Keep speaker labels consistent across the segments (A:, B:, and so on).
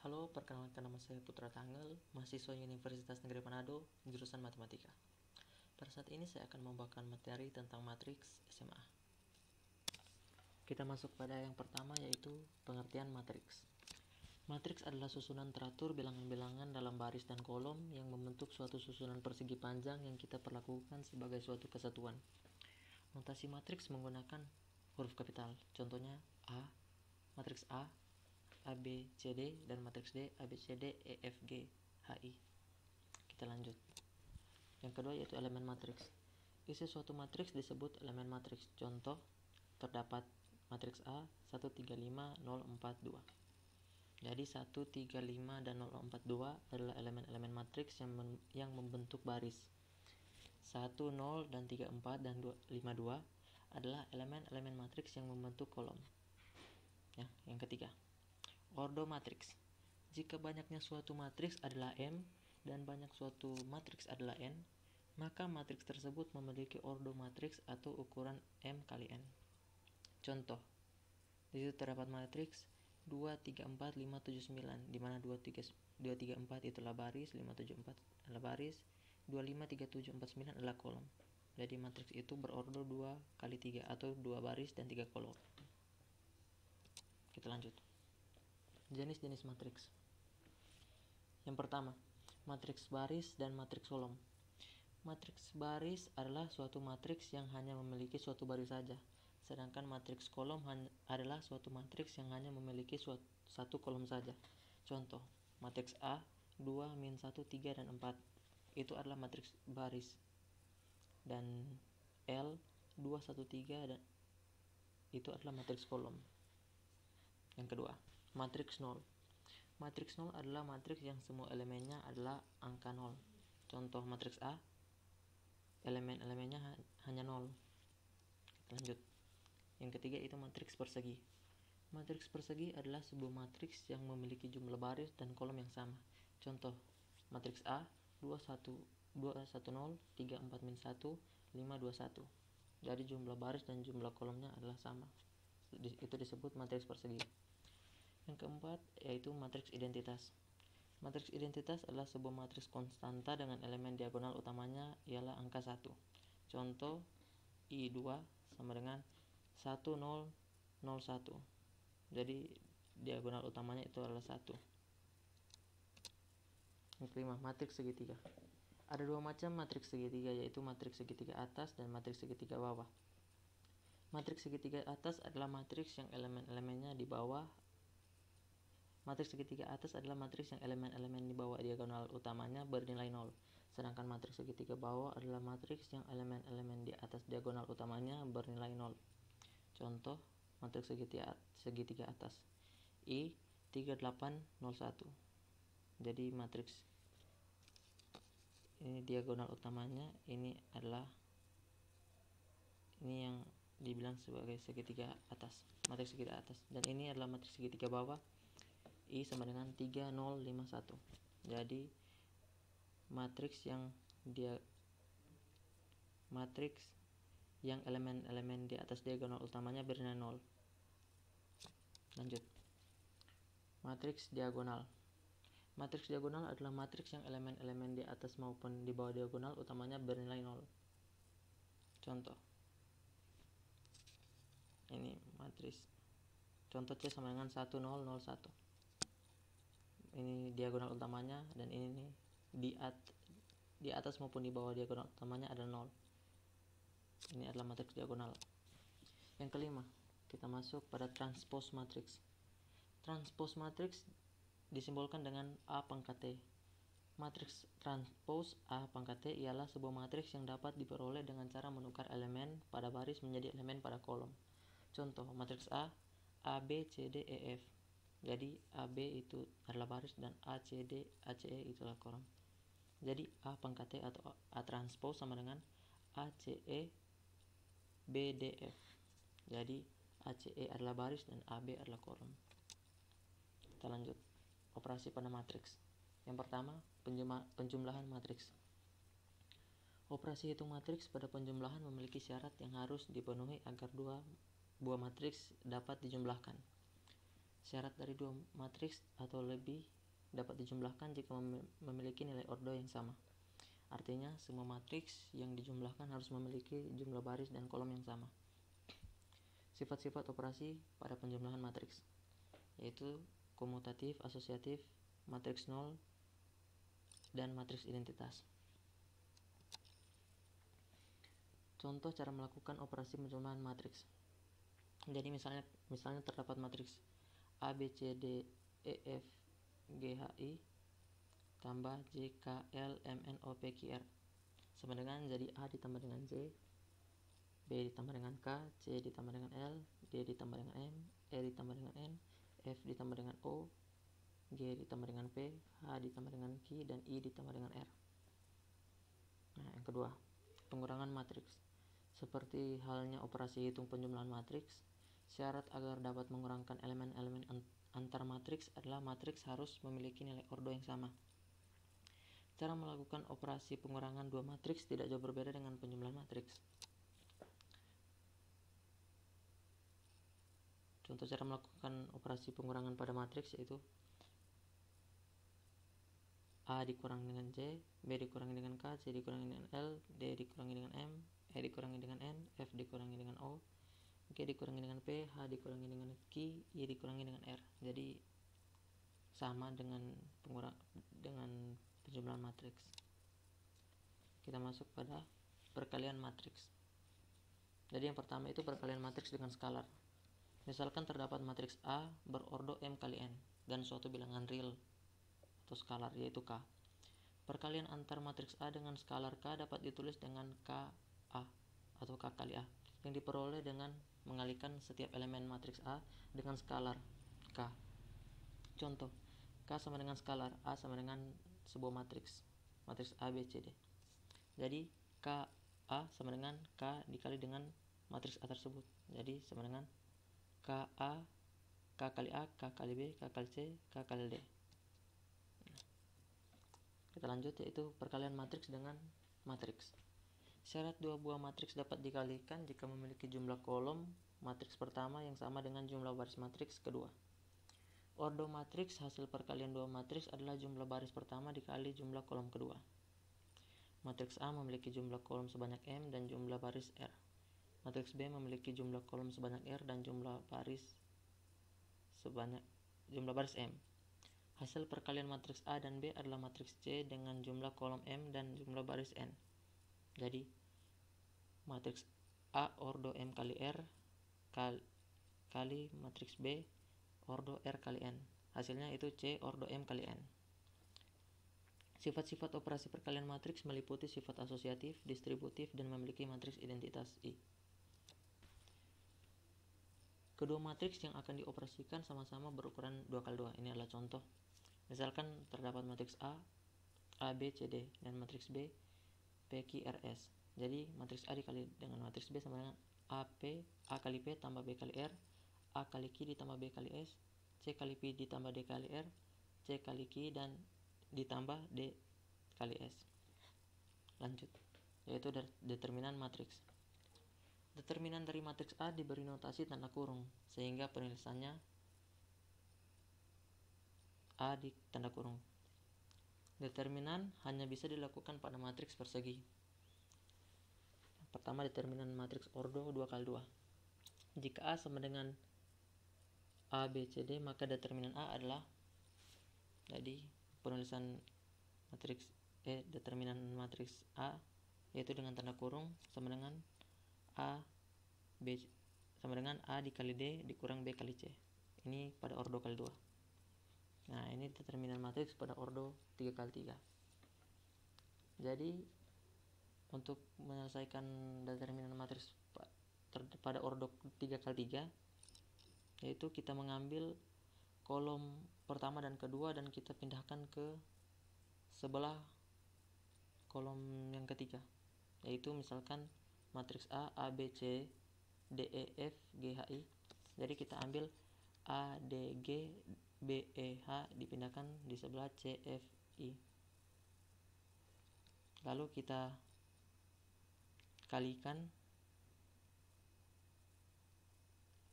A: Halo, perkenalkan nama saya Putra Tangel, mahasiswa Universitas Negeri Manado, jurusan Matematika. Pada saat ini saya akan membawakan materi tentang matriks SMA. Kita masuk pada yang pertama, yaitu pengertian matriks. Matriks adalah susunan teratur bilangan-bilangan dalam baris dan kolom yang membentuk suatu susunan persegi panjang yang kita perlakukan sebagai suatu kesatuan. Notasi matriks menggunakan huruf kapital, contohnya A, matriks A, A, B, C, D, dan matriks D, A, B, C, D, E, F, G, H, I. Kita lanjut. Yang kedua yaitu elemen matriks. Isi suatu matriks disebut elemen matriks. Contoh, terdapat matriks A 135042. Jadi 135 dan 042 adalah elemen-elemen matriks yang membentuk baris. 1, 0, dan 34 dan 52 adalah elemen-elemen matriks yang membentuk kolom. Ya, yang ketiga, ordo matriks. Jika banyaknya suatu matriks adalah M dan banyak suatu matriks adalah N, maka matriks tersebut memiliki ordo matriks atau ukuran M kali N. Contoh, di situ terdapat matriks 2, 3, 4, 5, 7, 9, di mana 2, 3, 4 itulah baris, 5, 7, 4 adalah baris, 2, 5, 3, 7, 4, 9 adalah kolom. Jadi matriks itu berordo 2 kali 3 atau 2 baris dan 3 kolom. Kita lanjut. Jenis-jenis matriks. Yang pertama, matriks baris dan matriks kolom. Matriks baris adalah suatu matriks yang hanya memiliki suatu baris saja, sedangkan matriks kolom adalah suatu matriks yang hanya memiliki satu kolom saja. Contoh, matriks A 2, min 1, 3, dan 4 itu adalah matriks baris, dan L 2, 1, 3 dan itu adalah matriks kolom. Yang kedua, matriks 0. Matriks 0 adalah matriks yang semua elemennya adalah angka 0. Contoh matriks A, elemen-elemennya hanya 0. Lanjut. Yang ketiga itu matriks persegi. Matriks persegi adalah sebuah matriks yang memiliki jumlah baris dan kolom yang sama. Contoh, matriks A 2, 1, 2, 1, 0, 3, 4, min 1, 5, 2, 1. Jadi jumlah baris dan jumlah kolomnya adalah sama. Itu disebut matriks persegi. Yang keempat yaitu matriks identitas. Matriks identitas adalah sebuah matriks konstanta dengan elemen diagonal utamanya ialah angka 1. Contoh, I2 sama dengan 1, 0, 0, 1. Jadi diagonal utamanya itu adalah 1. Yang kelima, matriks segitiga. Ada dua macam matriks segitiga, yaitu matriks segitiga atas dan matriks segitiga bawah. Matriks segitiga atas adalah matriks yang elemen-elemennya di bawah. Matriks segitiga atas adalah matriks yang elemen-elemen di bawah diagonal utamanya bernilai 0. Sedangkan matriks segitiga bawah adalah matriks yang elemen-elemen di atas diagonal utamanya bernilai 0. Contoh, matriks segitiga atas I 3801. Jadi matriks ini diagonal utamanya ini yang dibilang sebagai segitiga atas, matriks segitiga atas. Dan ini adalah matriks segitiga bawah, I sama dengan 3051. Jadi matriks yang elemen-elemen di atas diagonal utamanya bernilai 0. Lanjut. Matriks diagonal. Matriks diagonal adalah matriks yang elemen-elemen di atas maupun di bawah diagonal utamanya bernilai 0. Contoh, ini matriks. Contoh C sama dengan 1001. Ini diagonal utamanya, dan ini nih di atas maupun di bawah diagonal utamanya ada 0. Ini adalah matriks diagonal. Yang kelima, kita masuk pada transpose matriks. Transpose matriks disimbolkan dengan A pangkat T. Matriks transpose A pangkat T ialah sebuah matriks yang dapat diperoleh dengan cara menukar elemen pada baris menjadi elemen pada kolom. Contoh, matriks A B, C, D, E, F. Jadi AB itu adalah baris dan ACD, ACE itulah kolom. Jadi A pangkat T atau A transpose sama dengan ACE BDF. Jadi ACE adalah baris dan AB adalah kolom. Kita lanjut. Operasi pada matriks. Yang pertama, penjumlahan matriks. Operasi hitung matriks pada penjumlahan memiliki syarat yang harus dipenuhi agar dua buah matriks dapat dijumlahkan. Syarat dari dua matriks atau lebih dapat dijumlahkan jika memiliki nilai ordo yang sama. Artinya, semua matriks yang dijumlahkan harus memiliki jumlah baris dan kolom yang sama. Sifat-sifat operasi pada penjumlahan matriks, yaitu komutatif, asosiatif, matriks nol, dan matriks identitas. Contoh cara melakukan operasi penjumlahan matriks. Jadi misalnya terdapat matriks A, B, C, D, E, F, G, H, I tambah J, K, L, M, N, O, P, Q, R sama dengan jadi A ditambah dengan J, B ditambah dengan K, C ditambah dengan L, D ditambah dengan M, E ditambah dengan N, F ditambah dengan O, G ditambah dengan P, H ditambah dengan Q, dan I ditambah dengan R. Nah, yang kedua, pengurangan matriks. Seperti halnya operasi hitung penjumlahan matriks, syarat agar dapat mengurangkan elemen-elemen antar matriks adalah matriks harus memiliki nilai ordo yang sama. Cara melakukan operasi pengurangan dua matriks tidak jauh berbeda dengan penjumlahan matriks. Contoh cara melakukan operasi pengurangan pada matriks yaitu A dikurangi dengan J, B dikurangi dengan K, C dikurangi dengan L, D dikurangi dengan M, E dikurangi dengan N, F dikurangi dengan O, G dikurangi dengan P, H dikurangi dengan Q, Y dikurangi dengan R. Jadi sama dengan penjumlahan matriks. Kita masuk pada perkalian matriks. Jadi yang pertama itu perkalian matriks dengan skalar. Misalkan terdapat matriks A berordo M kali N dan suatu bilangan real atau skalar yaitu K. Perkalian antar matriks A dengan skalar K dapat ditulis dengan KA atau K kali A yang diperoleh dengan mengalihkan setiap elemen matriks A dengan skalar K. Contoh, K sama dengan skalar A sama dengan sebuah matriks A, B, C, D. Jadi KA sama dengan K dikali dengan matriks A tersebut. Jadi sama dengan KA, K kali A, K kali B, K kali C, K kali D. Kita lanjut yaitu perkalian matriks dengan matriks. Syarat dua buah matriks dapat dikalikan jika memiliki jumlah kolom matriks pertama yang sama dengan jumlah baris matriks kedua. Ordo matriks hasil perkalian dua matriks adalah jumlah baris pertama dikali jumlah kolom kedua. Matriks A memiliki jumlah kolom sebanyak M dan jumlah baris R. Matriks B memiliki jumlah kolom sebanyak R dan jumlah baris M. Hasil perkalian matriks A dan B adalah matriks C dengan jumlah kolom M dan jumlah baris N. Jadi, matriks A ordo M kali R kali matriks B ordo R kali N. Hasilnya itu C ordo M kali N. Sifat-sifat operasi perkalian matriks meliputi sifat asosiatif, distributif, dan memiliki matriks identitas I. Kedua matriks yang akan dioperasikan sama-sama berukuran 2x2. Ini adalah contoh. Misalkan terdapat matriks A B, C, D, dan matriks B, P, Q, R, S. Jadi matriks A dikali dengan matriks B sama dengan A kali P tambah B kali R, A kali Q ditambah B kali S, C kali P ditambah D kali R, C kali Q dan ditambah D kali S. Lanjut, yaitu determinan matriks. Determinan dari matriks A diberi notasi tanda kurung, sehingga penulisannya A di tanda kurung. Determinan hanya bisa dilakukan pada matriks persegi. Pertama, determinan matriks ordo 2x2. Jika A sama dengan A, B, C, D, maka determinan A adalah, jadi penulisan matriks determinan matriks A yaitu dengan tanda kurung sama dengan A B sama dengan A dikali D dikurang B kali C. Ini pada ordo kali 2. Nah, ini determinan matriks pada ordo 3x3. Jadi untuk menyelesaikan determinan matriks pada ordo 3x3 yaitu kita mengambil kolom pertama dan kedua dan kita pindahkan ke sebelah kolom yang ketiga, yaitu misalkan matriks A B C D E F G H I. Jadi kita ambil A D G B E H dipindahkan di sebelah C F I. Lalu kita kalikan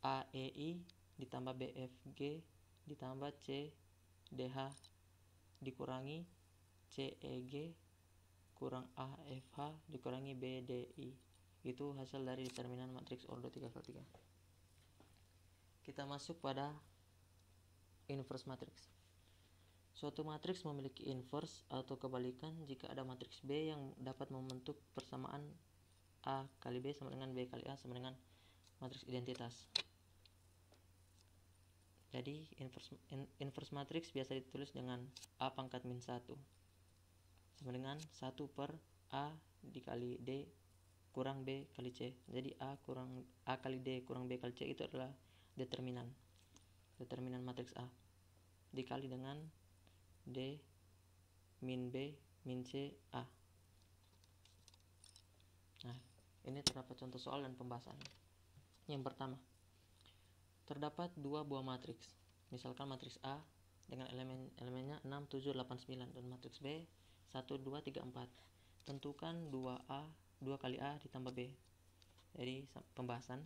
A: A E I ditambah B F G ditambah C DH dikurangi CEG kurang AFH dikurangi BDI. Itu hasil dari determinan matriks ordo 3×3. Kita masuk pada inverse matriks. Suatu matriks memiliki inverse atau kebalikan jika ada matriks B yang dapat membentuk persamaan A kali B sama dengan B kali A sama dengan matriks identitas. Jadi inverse matriks biasa ditulis dengan A pangkat min 1 sama dengan 1 per A dikali D kurang B kali C. Jadi A kali D kurang B kali C itu adalah determinan matriks A dikali dengan D min B min C A. Nah, ini terdapat contoh soal dan pembahasan. Yang pertama, terdapat dua buah matriks. Misalkan matriks A dengan elemennya 6, 7, 8, 9 dan matriks B 1, 2, 3, 4. Tentukan 2A 2 kali A ditambah B. Jadi pembahasan.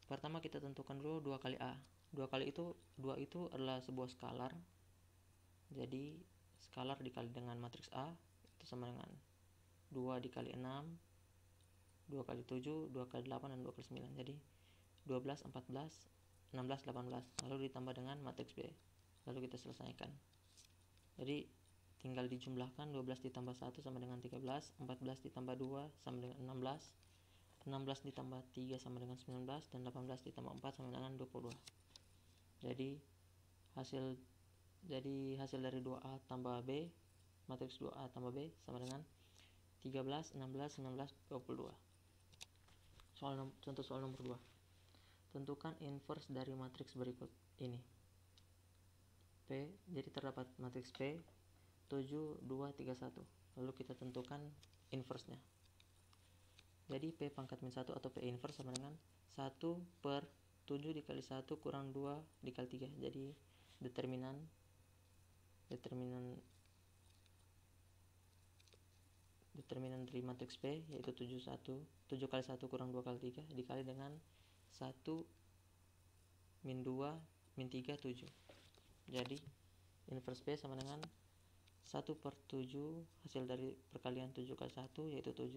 A: Pertama kita tentukan dulu 2 kali A. 2 itu adalah sebuah skalar. Jadi skalar dikali dengan matriks A itu sama dengan 2 dikali 6, 2 kali 7, 2 kali 8, dan 2 kali 9. Jadi 12, 14, 16, 18. Lalu ditambah dengan matriks B. Lalu kita selesaikan. Jadi tinggal dijumlahkan. 12 ditambah 1 sama dengan 13, 14 ditambah 2 sama dengan 16, 16 ditambah 3 sama dengan 19, dan 18 ditambah 4 sama dengan 22. Jadi hasil dari 2A tambah B, matriks 2A tambah B sama dengan 13, 16, 19, 22. Contoh soal nomor 2. Tentukan inverse dari matriks berikut ini. P, jadi terdapat matriks P 7, 2, 3, 1. Lalu kita tentukan inverse-nya. Jadi P pangkat min 1 atau P inverse sama dengan 1 per 7 dikali 1 kurang 2 dikali 3. Jadi determinan dari matriks P yaitu 7 kali 1 kurang 2 kali 3 dikali dengan 1 min 2 min 3 7. Jadi inverse P sama dengan 1 per 7 hasil dari perkalian 7 kali 1 yaitu 7,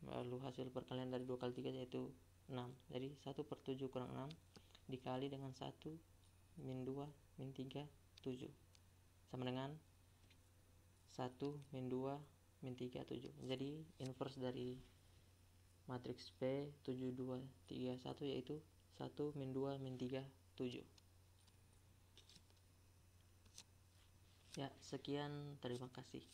A: lalu hasil perkalian dari 2 kali 3 yaitu 6. Jadi 1 per 7 kurang 6 dikali dengan 1 min 2 min 3 7 sama dengan 1 min 2 min 3 7. Jadi inverse dari matriks P 7, 2, 3, 1 yaitu 1 min 2 min 3 7. Ya, sekian, terima kasih.